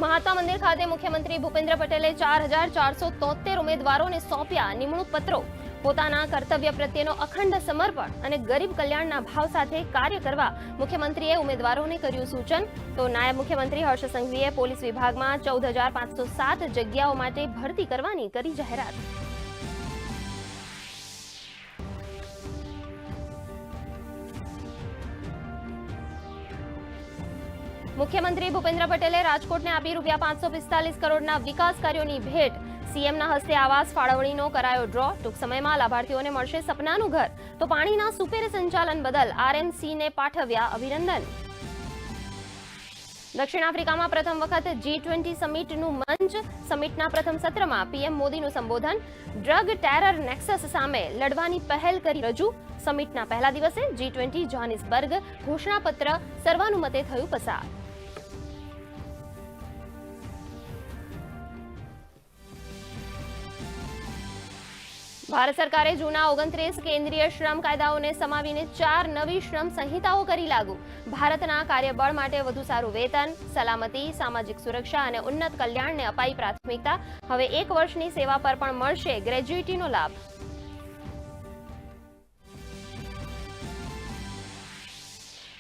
મહાત્મા મંદિર ખાતે મુખ્યમંત્રી ભૂપેન્દ્ર પટેલે 4473 ઉમેદવારોને સોંપ્યા નિમણૂક પત્રો. પોતાના કર્તવ્ય પ્રત્યેનો અખંડ સમર્પણ અને ગરીબ કલ્યાણના ભાવ સાથે કાર્ય કરવા મુખ્યમંત્રીએ ઉમેદવારોને કર્યું સૂચન. તો નાયબ મુખ્યમંત્રી હર્ષ સંઘવીએ પોલીસ વિભાગમાં 14,507 જગ્યાઓ માટે ભરતી કરવાની કરી જાહેરાત. મુખ્યમંત્રી ભૂપેન્દ્ર પટેલે રાજકોટને આપી ₹545 કરોડના વિકાસ કાર્યોની ભેટ. સીએમના હસ્તે આવાસ ફાળવણીનો કરાયો ડ્રો. ટૂંક સમયમાં લાભાર્થીઓને મળશે સપનાનું ઘર. તો પાણીના સુપેરે સંચાલન બદલ આરએમસીને પાઠવ્યા અભિનંદન. દક્ષિણ આફ્રિકામાં પ્રથમ વખત G20 સમિટનું મંચ. સમિટના પ્રથમ સત્રમાં પીએમ મોદીનું સંબોધન. ડ્રગ ટેરર નેક્સસ સામે લડવાની પહેલ કરી રજૂ. સમિટના પહેલા દિવસે G20 જોહાનિસબર્ગ ઘોષણાપત્ર સર્વાનુમતે થયું પસાર. ભારત સરકારે જૂના 29 કેન્દ્રીય શ્રમ કાયદાઓને સમાવીને 4 નવી શ્રમ સંહિતાઓ કરી લાગુ. ભારતના કાર્યબળ માટે વધુ સારું વેતન, સલામતી, સામાજિક સુરક્ષા અને ઉન્નત કલ્યાણને અપાઈ પ્રાથમિકતા. હવે 1 વર્ષની સેવા પર પણ મળશે ગ્રેજ્યુઇટીનો લાભ.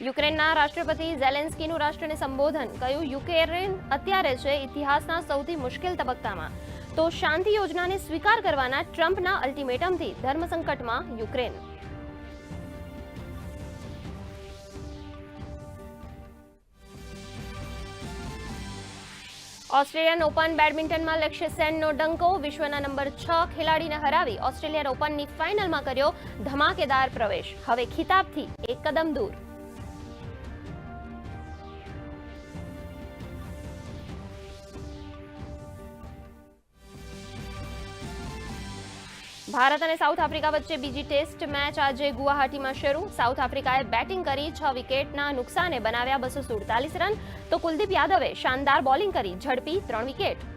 યુક્રેનના રાષ્ટ્રપતિ ઝેલેન્સ્કીનું રાષ્ટ્રને સંબોધન. કહ્યું, યુક્રેન અત્યારે છે ઇતિહાસના સૌથી મુશ્કેલ તબક્કામાં. તો શાંતિ યોજનાને સ્વીકાર કરવાના ટ્રમ્પના અલ્ટિમેટમથી ધર્મસંકટમાં યુક્રેન. ઓસ્ટ્રેલિયન ઓપન બેડમિન્ટનમાં લક્ષ્ય સેનનો ડંકો. વિશ્વના નંબર 6 ખેલાડીને હરાવી ઓસ્ટ્રેલિયન ઓપનની ફાઇનલમાં કર્યો ધમાકેદાર પ્રવેશ. હવે ખિતાબથી એક કદમ દૂર. ભારત અને સાઉથ આફ્રિકા વચ્ચે બીજી ટેસ્ટ મેચ આજે ગુવાહાટીમાં શરૂ. સાઉથ આફ્રિકાએ બેટિંગ કરી 6 વિકેટના નુકસાને બનાવ્યા 247 રન. તો કુલદીપ યાદવે શાનદાર બોલિંગ કરી ઝડપી 3 વિકેટ.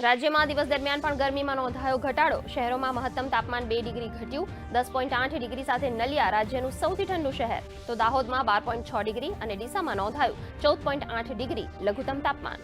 રાજ્યમાં દિવસ દરમિયાન પણ ગરમીમાં નોંધાયો ઘટાડો. શહેરોમાં મહત્તમ તાપમાન 2 ડિગ્રી ઘટ્યું. 10.8 ડિગ્રી સાથે નલિયા રાજ્યનું સૌથી ઠંડુ શહેર. તો દાહોદમાં 12.6 ડિગ્રી અને ડીસામાં નોંધાયું 14.8 ડિગ્રી લઘુત્તમ તાપમાન.